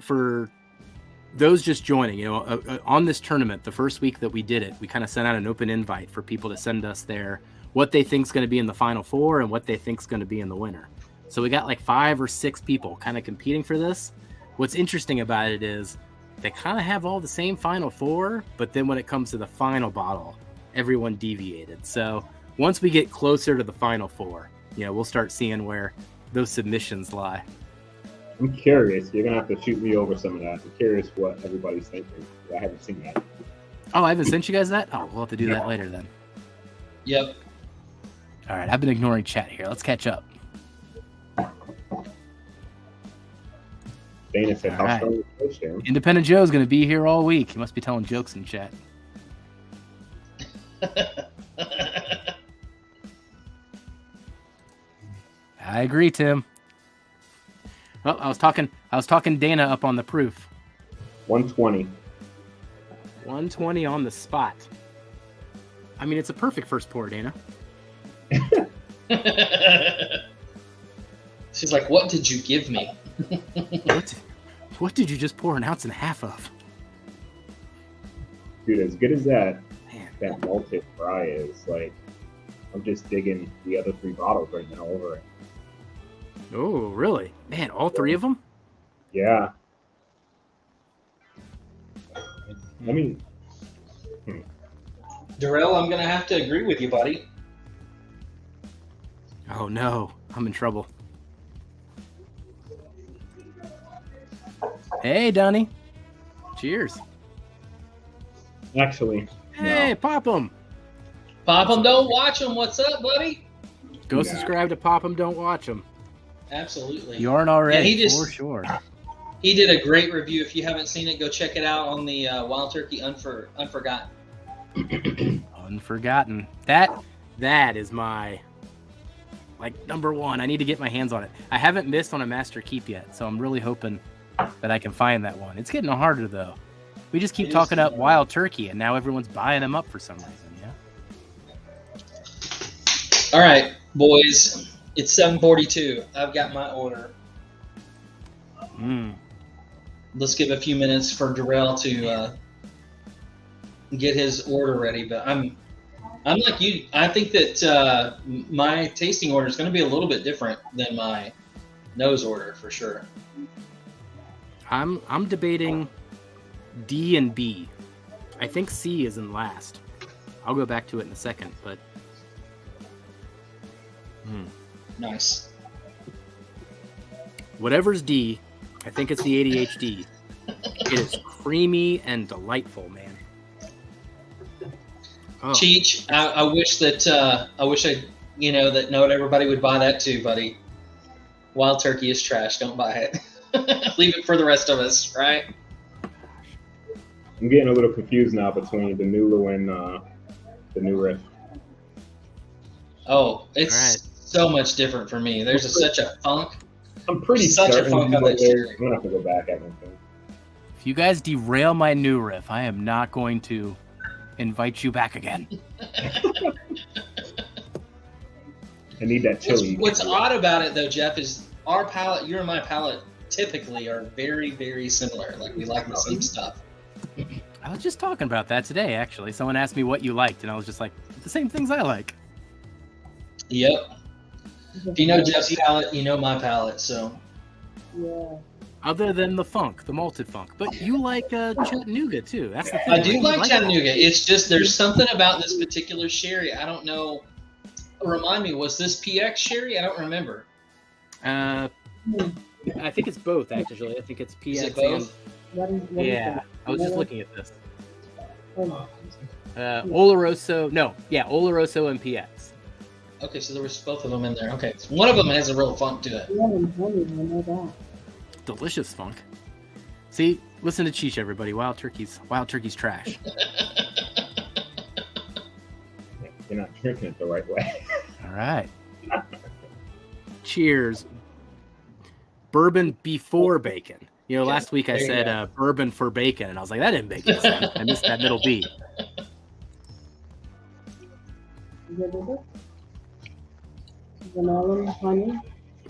for those just joining, on this tournament, the first week that we did it, we kind of sent out an open invite for people to send us what they think is going to be in the final four and what they think is going to be in the winner. So we got like 5 or 6 people kind of competing for this. What's interesting about it is they kind of have all the same final four, but then when it comes to the final bottle, everyone deviated. So once we get closer to the final four, we'll start seeing where those submissions lie. I'm curious. You're gonna have to shoot me over some of that. I'm curious what everybody's thinking. I haven't seen that. Oh, I haven't sent you guys that? Oh, we'll have to do that later then. Yep. All right, I've been ignoring chat here. Let's catch up. Dana said, All "How right. strong is Coach Darren?" Independent Joe's going to be here all week. He must be telling jokes in chat. I agree, Tim. Well, I was talking Dana up on the proof. 120. 120 on the spot. I mean, it's a perfect first pour, Dana. She's like, what did you give me? What did you just pour 1.5 ounces of? Dude, as good as that Man. malted fry is, like, I'm just digging the other 3 bottles right now over it. Oh, really? Man, all 3 of them? Yeah. I mean, Darrell, I'm going to have to agree with you, buddy. Oh, no. I'm in trouble. Hey, Donnie. Cheers. actually, Hey, Pop 'em. Pop 'em, don't watch 'em. What's up, buddy? Go Yeah. subscribe to Pop 'em, don't watch 'em. Absolutely. You aren't already, Yeah, he just- for sure. He did a great review. If you haven't seen it, go check it out on the Wild Turkey Unforgotten. Unforgotten. That is my number one. I need to get my hands on it. I haven't missed on a Master Keep yet, so I'm really hoping that I can find that one. It's getting harder though. We just keep It is talking up hard. Wild Turkey, and now everyone's buying them up for some reason. Yeah. All right, boys. It's 7:42. I've got my order. Let's give a few minutes for Darrell to get his order ready. But I'm like you. I think that my tasting order is going to be a little bit different than my nose order for sure. I'm debating D and B. I think C is in last. I'll go back to it in a second, but Nice. whatever's D, I think it's the ADHD. It is creamy and delightful, man. Oh, Cheech, I wish that that not everybody would buy that too, buddy. Wild Turkey is trash. Don't buy it. Leave it for the rest of us, right? I'm getting a little confused now between the Nulu and the new riff. Oh, it's All right. so much different for me. There's such a funk. I'm pretty Such a certain funk on that I'm cherry. gonna have to go back at one thing. if you guys derail my new riff, I am not going to invite you back again. I need that chili. What's odd about it though, Jeff, is our palate, your and my palate, typically are very, very similar. Like we like the same stuff. I was just talking about that today, actually. Someone asked me what you liked, and I was just like, the same things I like. Yep. If you know Jeff's palate, you know my palate. So Yeah. Other than the funk, the malted funk. But you like Chattanooga, too. That's the thing. I do You like Chattanooga. It's just there's something about this particular sherry. I don't know. Remind me, was this PX sherry? I don't remember. I think it's both, actually. I think it's PX Is it both? What is Yeah, that? I was just What looking at this. is- Oloroso, Oloroso and PX. Okay, so there was both of them in there. Okay, so one of them has a real funk to it. 11:20, I know that. Delicious funk. See, listen to Cheech, everybody. Wild turkey's trash. You're not drinking it the right way. All right. Cheers. Bourbon before bacon. Last week I there you said bourbon for bacon, and I was like, that didn't make any sense. I missed that middle B. Is it good? Vanilla, honey.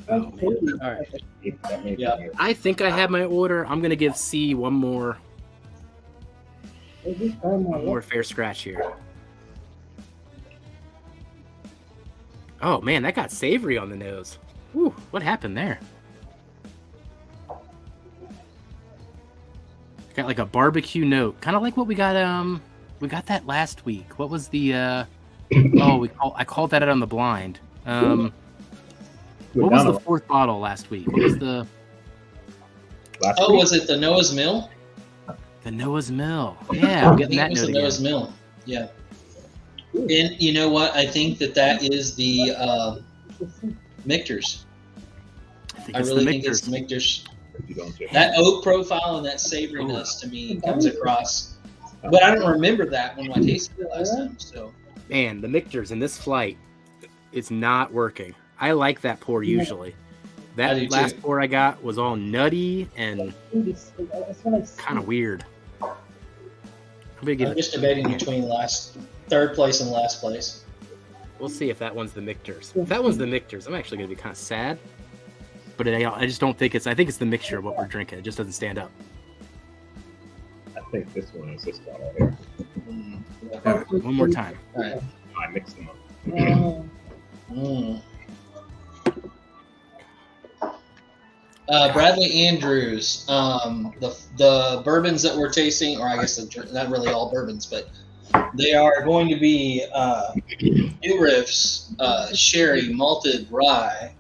Oh, That's man. tasty. All right. That may be Yeah. it. I think I have my order. I'm going to give C one more Is this time One more fair scratch here. Oh man, that got savory on the nose. Whew, what happened there? Got like a barbecue note, kind of like what we got that last week. What was the I called that out on the blind. What was the fourth bottle last week? What was the was it the Noah's Mill? The Noah's Mill. Yeah, I'm getting that note the again. Noah's Mill. Yeah. And you know what? I think that is the Michter's. I really think it's the Michter's. That oak profile and that savoriness to me comes across. But I don't remember that when I tasted it last time. So, man, the Michter's in this flight, it's not working. I like that pour usually. That last pour I got was all nutty and kind of weird. I'm just debating between third place and last place. We'll see if that one's the Michter's. If that one's the Michter's, I'm actually going to be kind of sad. But I just don't think I think it's the mixture of what we're drinking. It just doesn't stand up. I think this one is this bottle here. All right, one more time. All right. I mixed them up. Bradley Andrews, the bourbons that we're tasting, or I guess not really all bourbons, but they are going to be New Riff's Sherry Malted Rye.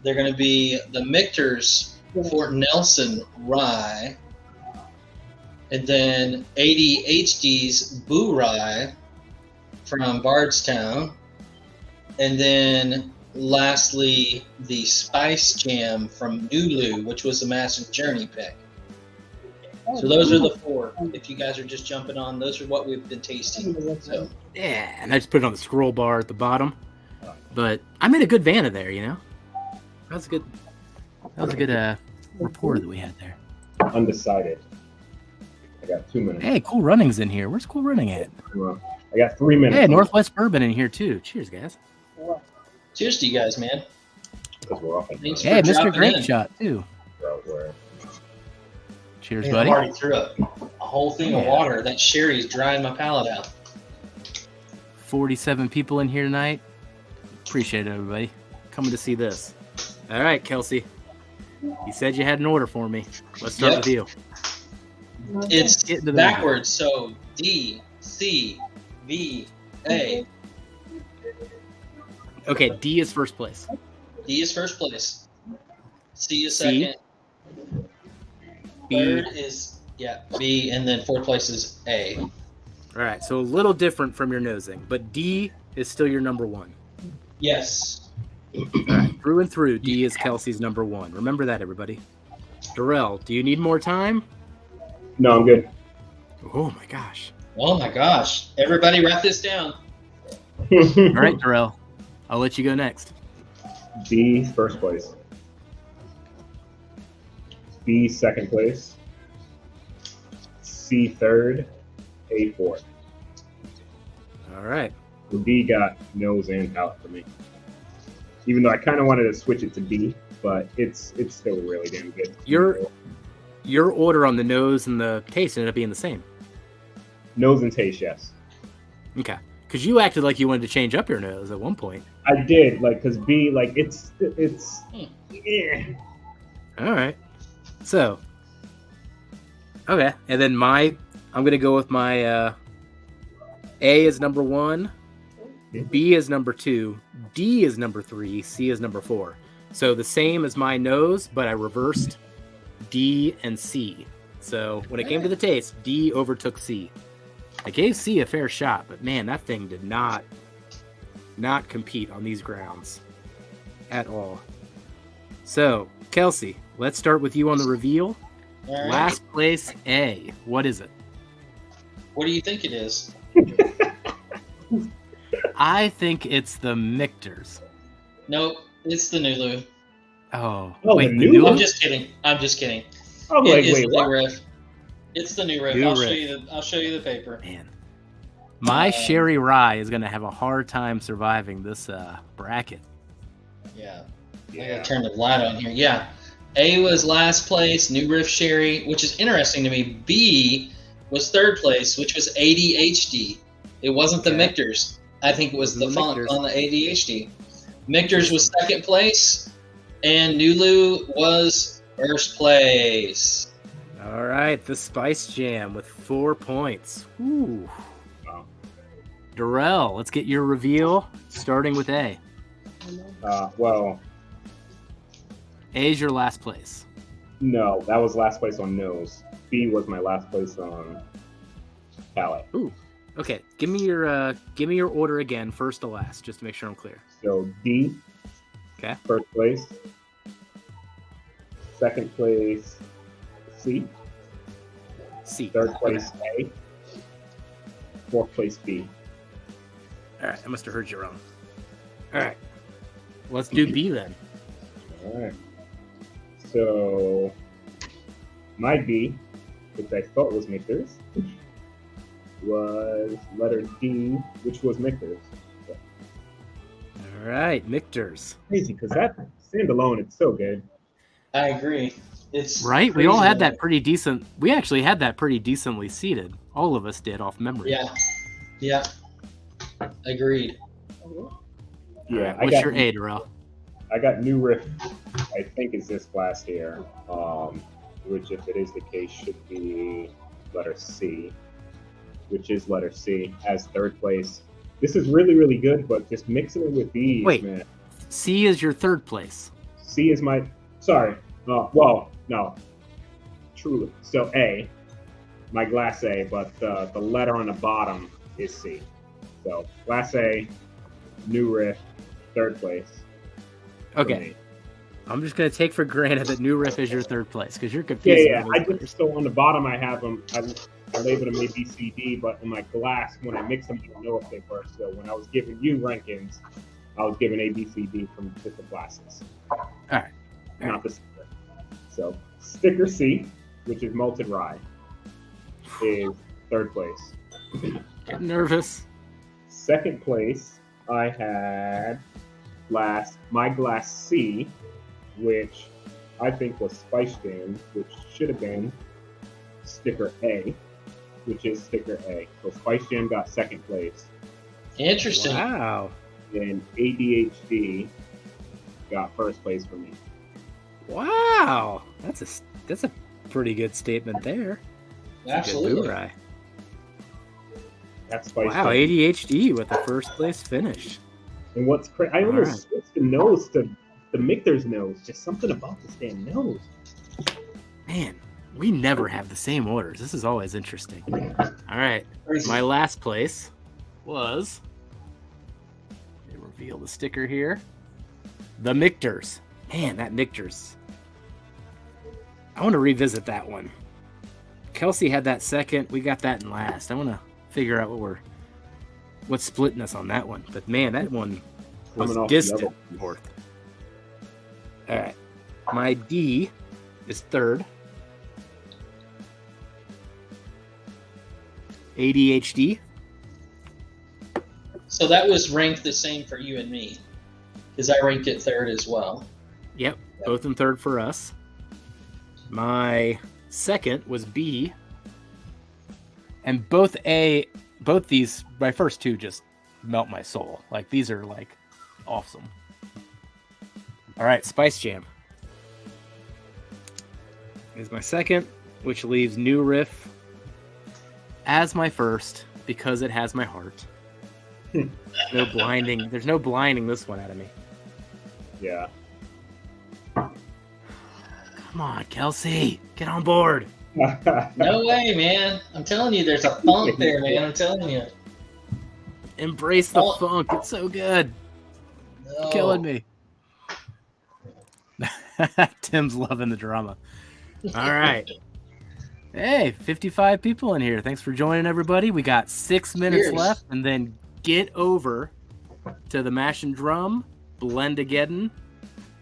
They're going to be the Michter's Fort Nelson Rye, and then ADHD's Boo Rye from Bardstown, and then lastly the Spice Jam from Nulu, which was the Master Journey pick. So those are the four. If you guys are just jumping on, those are what we've been tasting. So yeah, and I just put it on the scroll bar at the bottom. But I made a good Vanna there, you know. That was a good rapport that we had there. Undecided. I got 2 minutes. Hey, Cool Running's in here. Where's Cool Running at? I got 3 minutes. Hey, Northwest Bourbon in here too. Cheers, guys. cheers to you guys, man. Because we're off. Thanks Hey, for Mr. dropping Grape in. Shot too. Where Cheers, Man, buddy. I already threw up a whole thing of water. That sherry's drying my palate out. 47 people in here tonight. Appreciate it, everybody. Coming to see this. All right, Kelsey. You said you had an order for me. Let's start with you. It's Get into the backwards, so D, C, V, A. Okay, D is first place. D is first place. C is C. second. B. Third is, B, and then fourth place is A. All right, so a little different from your nosing, but D is still your number one. Yes. All right, through and through, D is Kelsey's number one. Remember that, everybody. Darrell, do you need more time? No, I'm good. Oh, my gosh. Oh my gosh. Everybody write this down. All right, Darrell. I'll let you go next. D, first place. B, second place. C, third. A, fourth. All right. So D got nose and palate for me. Even though I kind of wanted to switch it to B, but it's still really damn good. Your order on the nose and the taste ended up being the same. Nose and taste, yes. Okay. Because you acted like you wanted to change up your nose at one point. I did, because B, it's yeah. All right. So, okay. And then I'm going to go with my A is number 1, B is number 2, D is number 3, C is number 4. So the same as my nose, but I reversed D and C. So when it came to the taste, D overtook C. I gave C a fair shot, but man, that thing did not compete on these grounds at all. So, Kelsey, let's start with you on the reveal. All right. Last place A. What is it? What do you think it is? I think it's the Michter's. Nope, it's the Nulu. Oh, Oh, wait, the the Nulu? new I'm one? just kidding. I'm It like, is wait, the what? new riff. It's the new riff. New I'll riff. show you the paper. Man. My sherry rye is going to have a hard time surviving this bracket. Yeah. I Yeah. gotta turn the light on here. Yeah. A was last place, New Riff Sherry, which is interesting to me. B was third place, which was ADHD. It wasn't the Michter's. I think it was the funk Michter's. on the ADHD. Michter's was second place, and Nulu was first place. All right, the Spice Jam with 4 points. Ooh. Wow. Darrell, let's get your reveal, starting with A. Well, A is your last place. no, that was last place on nose. B was my last place on palate. Ooh. Okay, give me your order again, first to last, just to make sure I'm clear. So D, Okay. first place. Second place, C. C. Third place, A. Fourth place, B. All right, I must have heard you wrong. All right, let's do B then. All right. So my B, which I thought was Michter's, was letter D, which was Michter's. So, All right, Michter's. crazy, because that standalone, it's so good. I agree. It's Right, we all crazy. had that pretty decent. We actually had that pretty decently seated. All of us did off memory. Yeah. Agreed. Yeah, What's your A, Darrell? I got New Riff, I think is this glass here, which if it is the case should be letter C, which is letter C as third place. This is really, really good, but just mixing it with these, Wait. man. C is your third place. C is my, sorry, well, no, truly. So A, my glass A, but the letter on the bottom is C. So glass A, New Riff, third place. for Okay, me. I'm just gonna take for granted that New Riff is your third place because you're confused. Yeah. I just, so on the bottom I have them. I labeled them A, B, C, D, but in my glass when I mix them, I don't know if they were. So when I was giving you rankings, I was giving A, B, C, D from different glasses. All right. Not the sticker. So sticker C, which is malted rye, is third place. Getting nervous. Second place, I had my glass C, which I think was Spice Jam, which should have been sticker A, which is sticker A. So Spice Jam got second place, Interesting. Wow. and ADHD got first place for me. Wow. That's a pretty good statement there. Absolutely. Good Blu-ray. That's Spice Wow, Jam. ADHD with the first place finish. And what's crazy, I All almost right. switched the nose to the Michter's nose. Just something about this damn nose. Man, we never have the same orders. This is always interesting. All right. My last place was, let me reveal the sticker here, the Michter's. Man, that Michter's. I want to revisit that one. Kelsey had that second. We got that in last. I want to figure out what's splitting us on that one. But man, that one was Coming off the distant other- fourth. All right. My D is third. ADHD. So that was ranked the same for you and me, because I ranked it third as well. Yep, both in third for us. My second was B. And both these, my first two just melt my soul. Like, these are, like, awesome. All right, Spice Jam is my second, which leaves New Riff as my first because it has my heart. No blinding. There's no blinding this one out of me. Yeah. Come on, Kelsey, get on board. No way, man. I'm telling you, there's a funk there, man. I'm telling you. Embrace the Oh. funk. It's so good. No. Killing me. Tim's loving the drama. All right. Hey, 55 people in here. Thanks for joining, everybody. We got 6 minutes Cheers. left, and then get over to the Mash and Drum Blend-A-Geddon.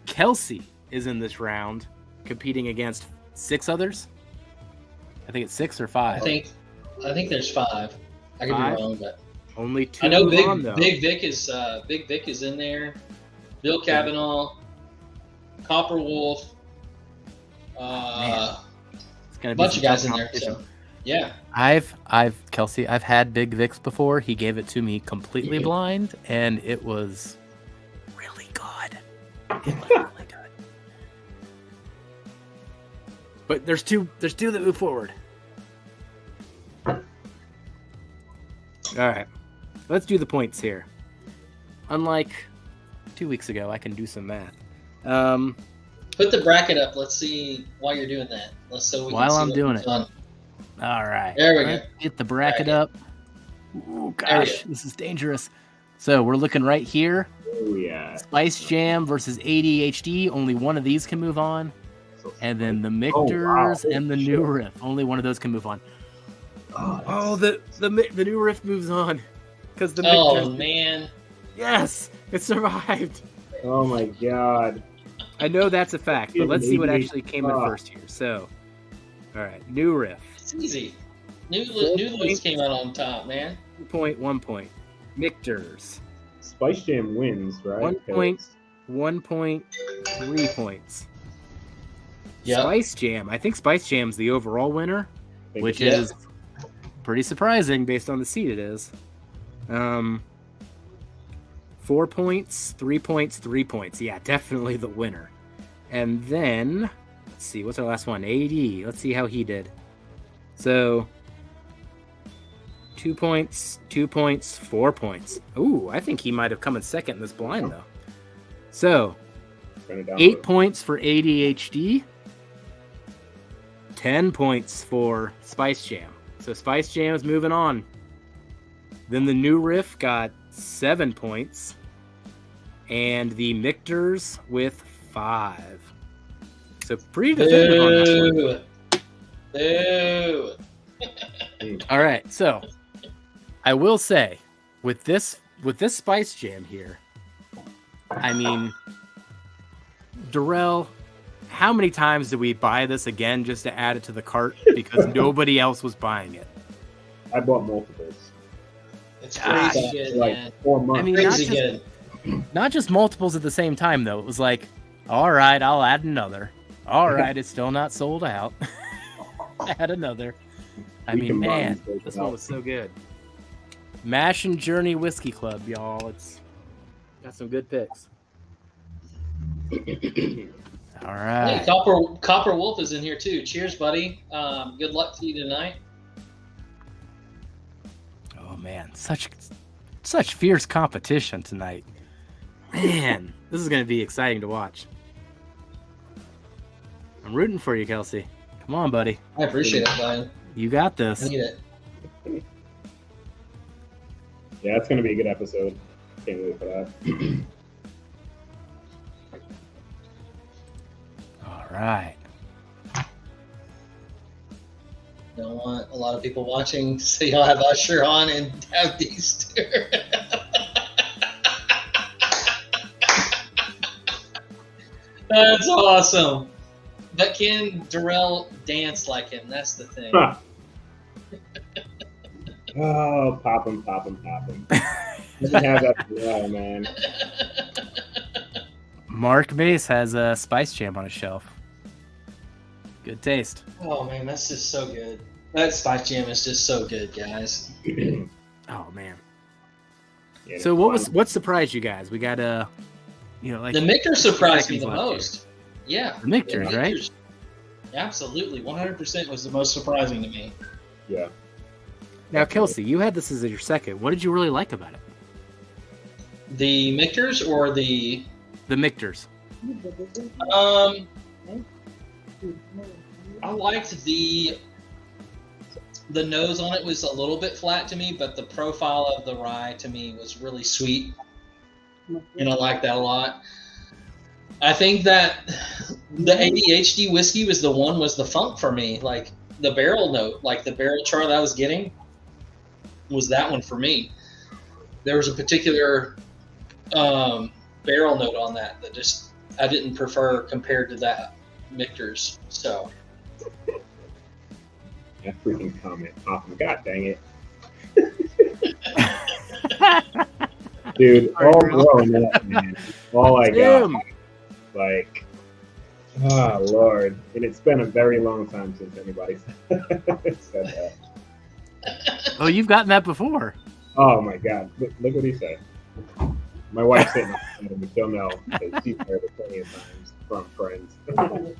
Kelsey is in this round, competing against 6 others. I think it's 6 or 5. I think there's 5. I could 5? be wrong, but Only 2 I know move on, though. Big Vic is in there. Bill Cavanaugh, Copper Wolf, Man. It's gonna a be bunch some of guys tough in there. competition. So Yeah. Kelsey, I've had Big Vic's before. He gave it to me completely blind, and it was really good. It was really good. But there's two that move forward. All right, let's do the points here. Unlike 2 weeks ago, I can do some math. Put the bracket up. Let's see why you're doing that. While I'm doing it. All right. There we go. Get the bracket up. Oh gosh, this is dangerous. So we're looking right here. Oh yeah. Spice Jam versus ADHD. Only one of these can move on. And then the Mictors and the New Riff. Only one of those can move on. Oh, the New Riff moves on. Because the Mictors. Oh man. Yes, it survived. Oh my god. I know that's a fact, but let's see what actually came in first here. So, all right, New Riff. It's easy. New Loose came out on top, man. 1 point. Mictors. Spice Jam wins, right? 1 point. 1 point. 3 points. Yep. Spice Jam. I think Spice Jam's the overall winner, which is pretty surprising based on the seed it is. 4 points, 3 points, 3 points. Yeah, definitely the winner. And then, let's see, what's our last one? AD. Let's see how he did. So, 2 points, 2 points, 4 points. Ooh, I think he might have come in second in this blind, though. So, 8 points for ADHD. 10 points for Spice Jam. So, Spice Jam's moving on. Then the New Riff got 7 points. And the Mictors with 5. So pretty definitive on this one. Boo. All right, so I will say with this Spice Jam here, I mean, Darrell, how many times did we buy this again just to add it to the cart because nobody else was buying it? I bought multiples. It's crazy good, like man. 4 months. I mean, not just multiples at the same time, though. It was like, all right, I'll add another. All right, it's still not sold out. Add another. I mean, man, this one was so good. Mash and Journey Whiskey Club, y'all. It's got some good picks. All right. Hey, Copper Wolf is in here too. Cheers, buddy. Good luck to you tonight. Oh man, such fierce competition tonight. Man, this is going to be exciting to watch. I'm rooting for you, Kelsey. Come on, buddy. I appreciate it, Brian. You got this. I need it. Yeah, it's gonna be a good episode. Can't wait for that. All right. Don't want a lot of people watching, so you'll have Usher on and have these two. That's awesome. But can Darrell dance like him? That's the thing. Huh. Oh, pop him. Doesn't have that man. Mark Mace has a Spice Jam on his shelf. Good taste. Oh man, that's just so good. That Spice Jam is just so good, guys. Oh man. Yeah, So what surprised you guys? We got like the Mictors surprised me the seconds left most. Yeah. The Mictors, right? Absolutely. 100% was the most surprising to me. Yeah. Now, Kelsey, you had this as your second. What did you really like about it? The Mictors or the Mictors. I liked the nose on it was a little bit flat to me, but the profile of the rye to me was really sweet. And I like that a lot. I think that the ADHD whiskey was the funk for me. Like the barrel note, like the barrel char that I was getting was that one for me. There was a particular barrel note on that just I didn't prefer compared to that Mictors. So That freaking comment popping. God dang it. Dude, all growing up, man. All I got. Like, Ah, Lord. And it's been a very long time since anybody said that. Oh, you've gotten that before. Oh, my God. Look what he said. My wife's sitting beside me. She'll know. Because she's heard it plenty of times from friends.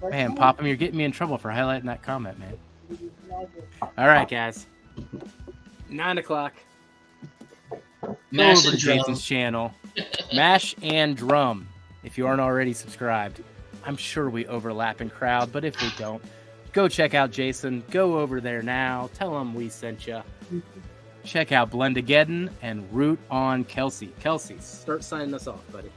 Man, Popham, you're getting me in trouble for highlighting that comment, man. All right, guys. 9 o'clock. Go Mash over to and drum. Jason's channel. Mash and Drum. If you aren't already subscribed. I'm sure we overlap in crowd, but if we don't, go check out Jason. Go over there now. Tell him we sent you. Check out Blendageddon and root on Kelsey. Kelsey, start signing us off, buddy.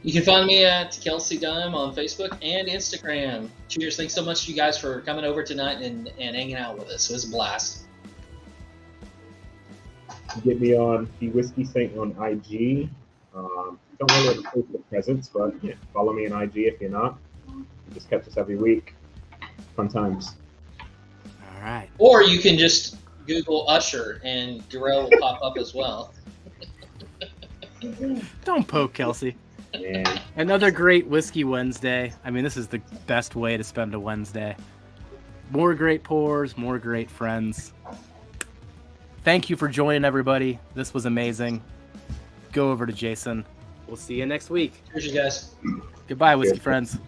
You can find me at Kelsey Dime on Facebook and Instagram. Cheers. Thanks so much, you guys, for coming over tonight and hanging out with us. It was a blast. Get me on the Whiskey Saint on IG. Don't really post the presents, but yeah, follow me on IG if you're not. Just catch us every week. Fun times. All right. Or you can just Google Usher and Darrell will pop up as well. Don't poke Kelsey. Yeah. Another great Whiskey Wednesday. I mean, this is the best way to spend a Wednesday. More great pours, more great friends. Thank you for joining, everybody. This was amazing. Go over to Jason. We'll see you next week. Cheers, you guys. Goodbye, Whiskey friends.